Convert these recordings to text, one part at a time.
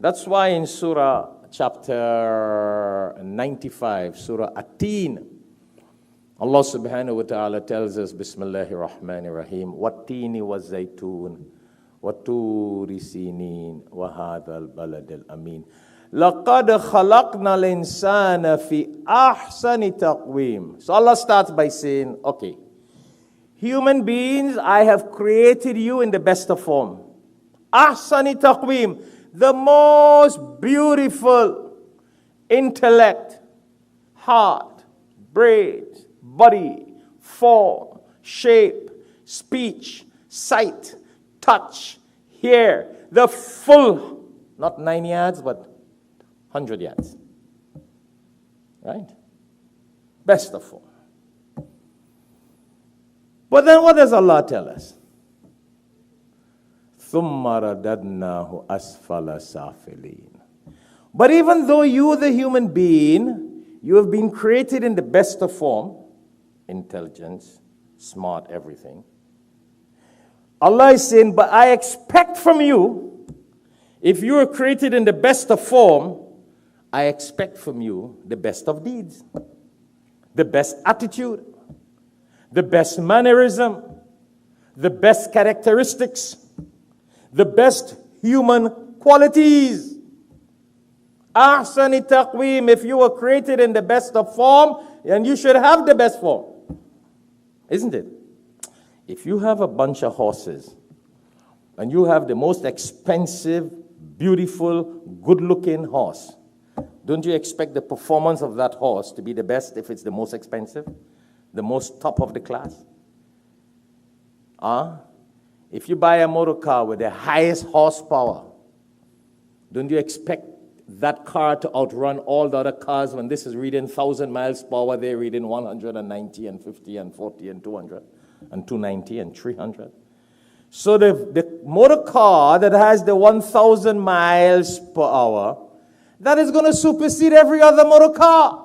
That's why in Surah chapter 95, Surah At-Teen, Allah subhanahu wa ta'ala tells us, Bismillahir Rahmanir Rahim, Wat-Teeni wa-Zaytoon, wa-Turi Sinin, wa hadha al-balad al-amin. لَقَدْ خَلَقْنَا الْإِنسَانَ فِي أَحْسَنِ تَقْوِيمٍ. So Allah starts by saying, okay, human beings, I have created you in the best of form. أَحْسَنِ تَقْوِيمٍ, the most beautiful intellect, heart, brain, body, form, shape, speech, sight, touch, hair, the full, not 9 yards, but 100 yards. Right? Best of form. But then what does Allah tell us? ثُمَّ رَدَدْنَاهُ أَسْفَلَ سَافِلِينَ. But even though you, the human being, you have been created in the best of form, intelligence, smart, everything. Allah is saying, but I expect from you, if you are created in the best of form, I expect from you the best of deeds, the best attitude, the best mannerism, the best characteristics, the best human qualities. Ahsani taqweem, if you were created in the best of form, then you should have the best form. Isn't it? If you have a bunch of horses, and you have the most expensive, beautiful, good-looking horse, don't you expect the performance of that horse to be the best if it's the most expensive, the most top of the class? If you buy a motor car with the highest horsepower, don't you expect that car to outrun all the other cars when this is reading 1,000 miles per hour, they're reading 190 and 50 and 40 and 200 and 290 and 300? So the motor car that has the 1,000 miles per hour, that is going to supersede every other motor car.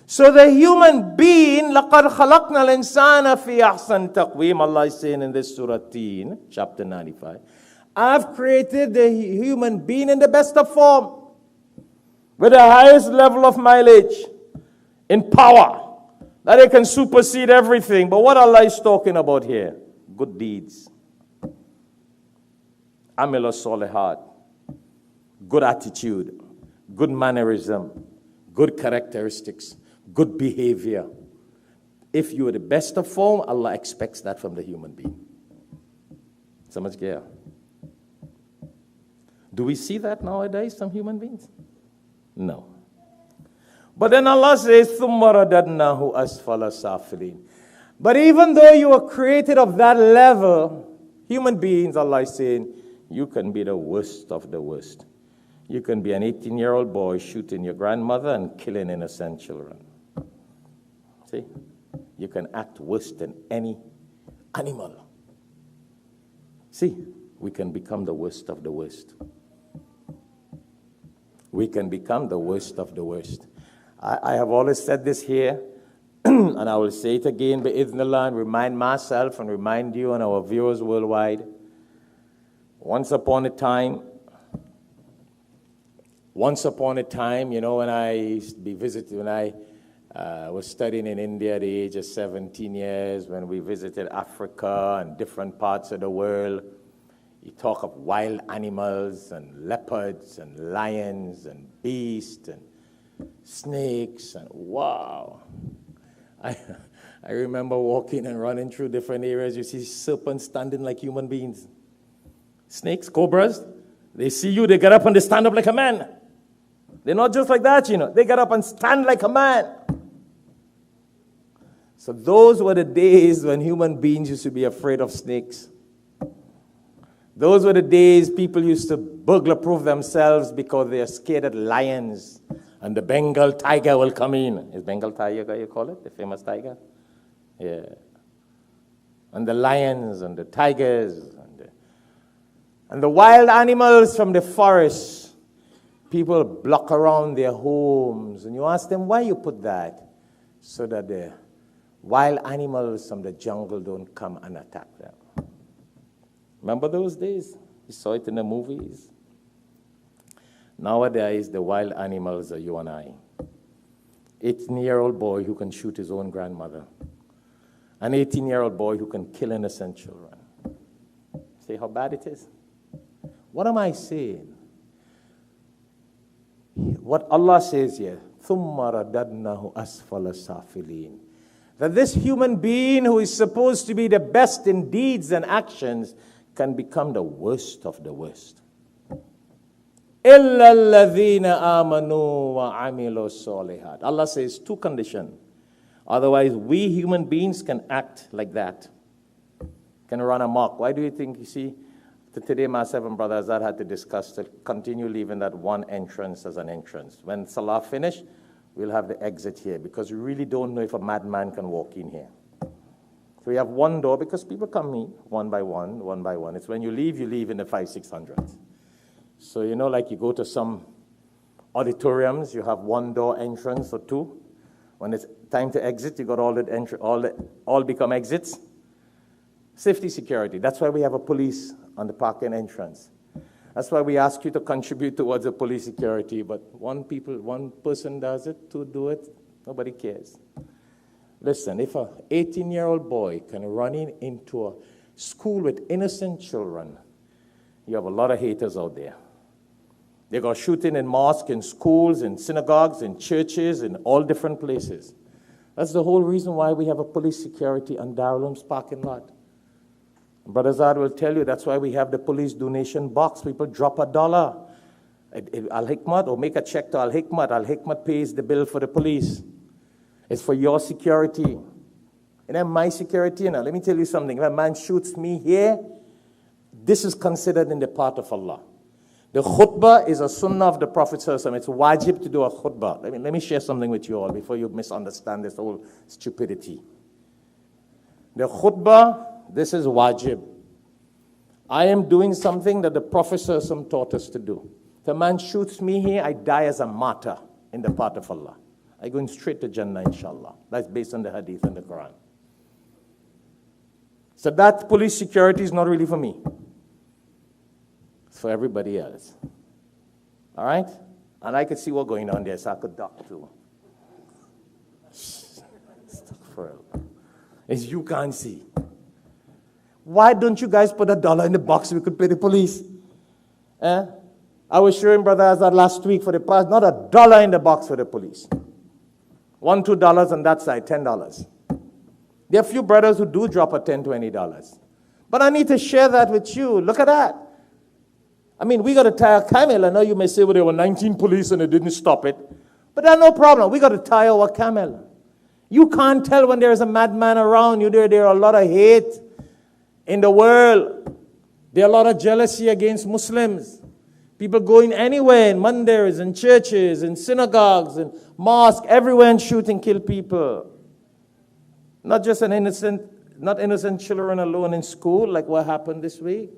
So the human being, لَقَدْ خَلَقْنَا الْإِنسَانَ فِي أَحْسَنِ تَقْوِيمٍ, Allah is saying in this Surah Teen, chapter 95, I've created the human being in the best of form, with the highest level of mileage, in power, that it can supersede everything. But what Allah is talking about here? Good deeds. Amila solihat. Good attitude, good mannerism, good characteristics, good behavior. If you are the best of form, Allah expects that from the human being. Samajh gaya? Do we see that nowadays from human beings? No. But then Allah says, ثُمَّ رَدَدْنَاهُ أَسْفَلَ سَافِلِينَ. But even though you are created of that level, human beings, Allah is saying, you can be the worst of the worst. You can be an 18-year-old boy shooting your grandmother and killing innocent children. See? You can act worse than any animal. See? We can become the worst of the worst. We can become the worst of the worst. I have always said this here, and I will say it again, bi'idhnillah, and remind myself and remind you and our viewers worldwide. Once upon a time, you know, when I used to be visiting, when I was studying in India at the age of 17 years, when we visited Africa and different parts of the world, you talk of wild animals and leopards and lions and beasts and snakes, and wow. I remember walking and running through different areas. You see serpents standing like human beings. Snakes, cobras, they see you, they get up and they stand up like a man. They're not just like that, you know. They get up and stand like a man. So those were the days when human beings used to be afraid of snakes. Those were the days people used to burglar-proof themselves because they are scared of lions. And the Bengal tiger will come in. Is Bengal tiger, you call it? The famous tiger? Yeah. And the lions and the tigers and the wild animals from the forest. People block around their homes. And you ask them, why you put that? So that the wild animals from the jungle don't come and attack them. Remember those days? You saw it in the movies. Nowadays, the wild animals are you and I. 18-year-old boy who can shoot his own grandmother. An 18-year-old boy who can kill innocent children. See how bad it is? What am I saying? What Allah says here, ثُمَّ رَدَدْنَهُ أَسْفَلَ سَافِلِينَ, that this human being who is supposed to be the best in deeds and actions can become the worst of the worst. إِلَّا الَّذِينَ آمَنُوا وَعَمِلُوا الصَّالِحَاتِ. Allah says two conditions. Otherwise, we human beings can act like that. Can run amok. Why do you think, you see, today my 7 brothers that had to discuss to continue leaving that one entrance as an entrance. When Salah finish, we'll have the exit here because we really don't know if a madman can walk in here. So we have one door because people come in one by one, one by one. It's when you leave in the 500-600. So you know, like you go to some auditoriums, you have one door entrance or two. When it's time to exit, you got all become exits. Safety, security. That's why we have a police on the parking entrance. That's why we ask you to contribute towards the police security. But one person does it, two do it, nobody cares. Listen, if an 18-year-old boy can run into a school with innocent children, you have a lot of haters out there. They got shooting in mosques, in schools, in synagogues, in churches, in all different places. That's the whole reason why we have a police security on Darul Uloom's parking lot. Brother Zad will tell you that's why we have the police donation box. People drop $1 at Alhikmat or make a check to Alhikmat. Alhikmat pays the bill for the police. It's for your security. And then my security, now let me tell you something. If a man shoots me here, this is considered in the path of Allah. The khutbah is a sunnah of the Prophet ﷺ. It's wajib to do a khutbah. Let me share something with you all before you misunderstand this whole stupidity. The khutbah, this is wajib. I am doing something that the Prophet ﷺ taught us to do. If a man shoots me here, I die as a martyr in the path of Allah. I'm going straight to Jannah, inshallah. That's based on the hadith and the Quran. So that police security is not really for me. It's for everybody else. All right? And I could see what's going on there, so I could duck too. As you can't see. Why don't you guys put $1 in the box so we could pay the police? I was showing Brother Azad last week for the past, not $1 in the box for the police. $1, $2 on that side, $10. There are a few brothers who do drop a $10, $20. But I need to share that with you. Look at that. I mean, we got to tie a camel. I know you may say, well, there were 19 police and they didn't stop it. But that's no problem. We got to tie our camel. You can't tell when there's a madman around you. There are a lot of hate in the world. There are a lot of jealousy against Muslims. People going anywhere in mandirs, in churches, in synagogues, in mosques, everywhere and shoot and kill people. Not just not innocent children alone in school, like what happened this week.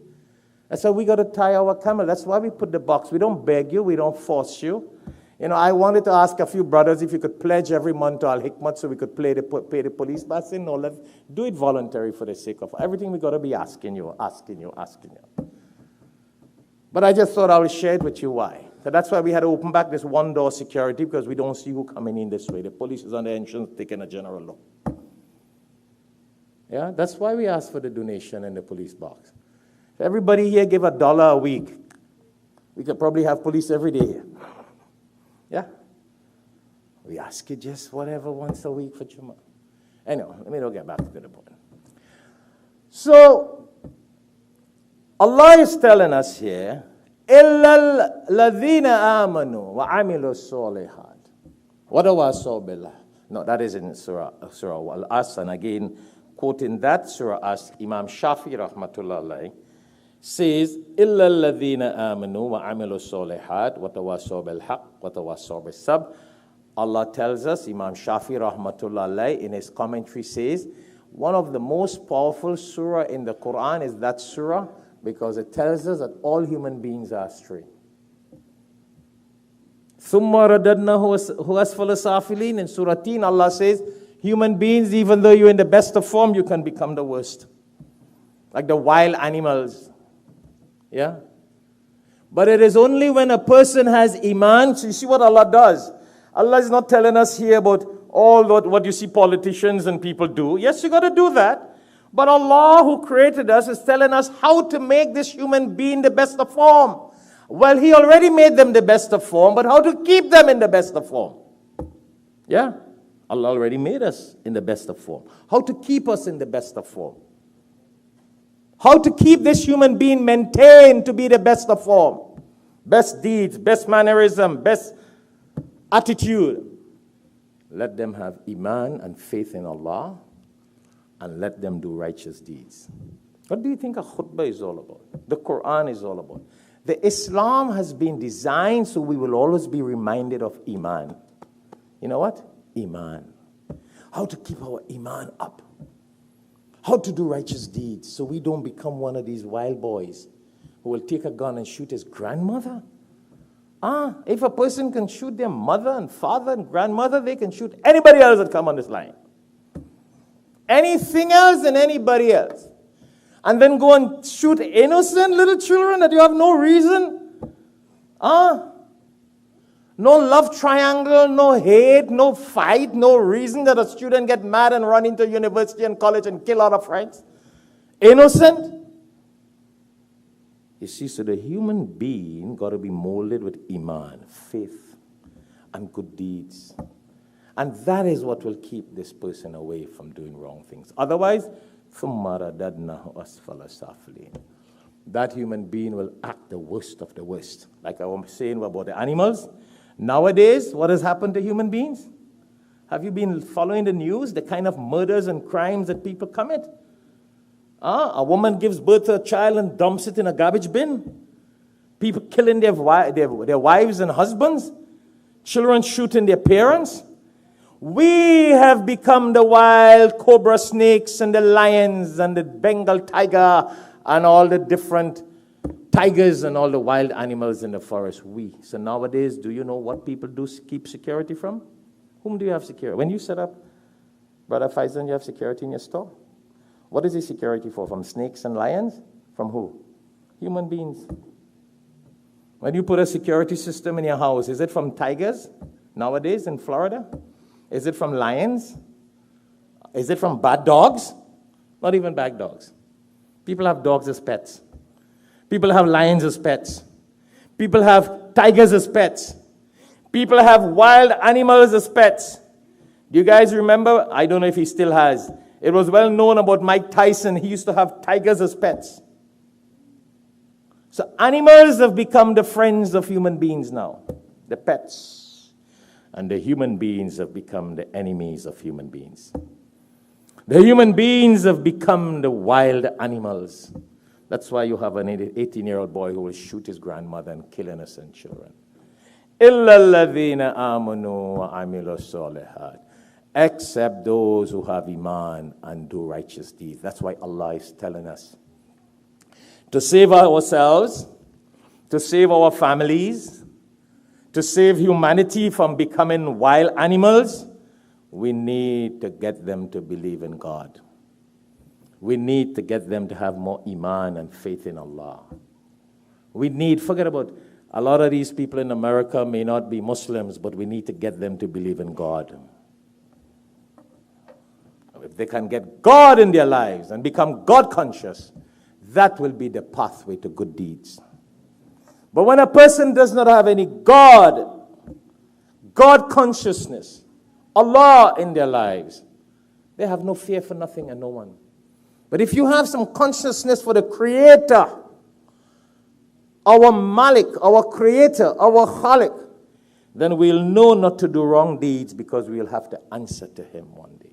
That's why we got to tie our camel. That's why we put the box. We don't beg you. We don't force you. You know, I wanted to ask a few brothers if you could pledge every month to Alhikmat so we could pay the police. But I said, no, let's do it voluntary for the sake of everything. We got to be asking you. But I just thought I would share it with you why. So that's why we had to open back this one door security because we don't see who coming in this way. The police is on the entrance taking a general look. Yeah, that's why we asked for the donation in the police box. If everybody here give $1 a week, we could probably have police every day here. Yeah? We ask you just whatever once a week for Jummah. Anyway, let me not get back to the point. So, Allah is telling us here, إِلَّا الَّذِينَ آمَنُوا وَعَمِلُوا الصَّالِحَاتِ وَتَوَاصَوْا بِالْحَقِّ. No, that is in Surah Al-As, and again, quoting that Surah As, Imam Shafi rahmatullah alayhi says, إِلَّا الَّذِينَ آمَنُوا وَعَمِلُوا الصَّالِحَاتِ وَتَوَاصَوْا بِالْحَقِّ وَتَوَاصَوْا بِالصَّبْرِ. Allah tells us, Imam Shafi rahmatullah alayhi in his commentary says, one of the most powerful surah in the Quran is that surah because it tells us that all human beings are astray. ثُمَّ رَدَدْنَهُ أَسْفَلَ سَافِلِينَ. In Surah Teen, Allah says, human beings, even though you're in the best of form, you can become the worst. Like the wild animals. Yeah? But it is only when a person has iman. So you see what Allah does. Allah is not telling us here about all what you see politicians and people do. Yes, you got to do that. But Allah who created us is telling us how to make this human being the best of form. Well, He already made them the best of form, but how to keep them in the best of form. Yeah, Allah already made us in the best of form. How to keep us in the best of form. How to keep this human being maintained to be the best of form. Best deeds, best mannerism, best attitude. Let them have iman and faith in Allah, and let them do righteous deeds. What do you think a khutbah is all about? The Quran is all about. The Islam has been designed so we will always be reminded of iman. You know what? Iman. How to keep our iman up. How to do righteous deeds so we don't become one of these wild boys who will take a gun and shoot his grandmother. If a person can shoot their mother and father and grandmother, they can shoot anybody else that come on this line. Anything else and anybody else. And then go and shoot innocent little children that you have no reason. No love triangle, no hate, no fight, no reason that a student get mad and run into university and college and kill other friends. Innocent. You see, so the human being got to be molded with iman, faith, and good deeds. And that is what will keep this person away from doing wrong things. Otherwise, that human being will act the worst of the worst. Like I was saying about the animals. Nowadays, what has happened to human beings? Have you been following the news, the kind of murders and crimes that people commit? A woman gives birth to a child and dumps it in a garbage bin. People killing their wives and husbands. Children shooting their parents. We have become the wild cobra snakes and the lions and the Bengal tiger and all the different tigers and all the wild animals in the forest. So nowadays, do you know what people do keep security from? Whom do you have security? When you set up, Brother Faisal, you have security in your store. What is the security for? From snakes and lions? From who? Human beings. When you put a security system in your house, is it from tigers nowadays in Florida? Is it from lions? Is it from bad dogs? Not even bad dogs. People have dogs as pets. People have lions as pets. People have tigers as pets. People have wild animals as pets. Do you guys remember? I don't know if he still has. It was well known about Mike Tyson. He used to have tigers as pets. So animals have become the friends of human beings now. The pets. And the human beings have become the enemies of human beings. The human beings have become the wild animals. That's why you have an 18-year-old boy who will shoot his grandmother and kill innocent children. Except those who have iman and do righteous deeds. That's why Allah is telling us to save ourselves, to save our families, to save humanity from becoming wild animals. We need to get them to believe in God. We need to get them to have more iman and faith in Allah. Forget about, a lot of these people in America may not be Muslims, but we need to get them to believe in God. If they can get God in their lives and become God conscious, that will be the pathway to good deeds. But when a person does not have any God consciousness, Allah in their lives, they have no fear for nothing and no one. But if you have some consciousness for the Creator, our Malik, our Creator, our Khalik, then we'll know not to do wrong deeds because we'll have to answer to Him one day.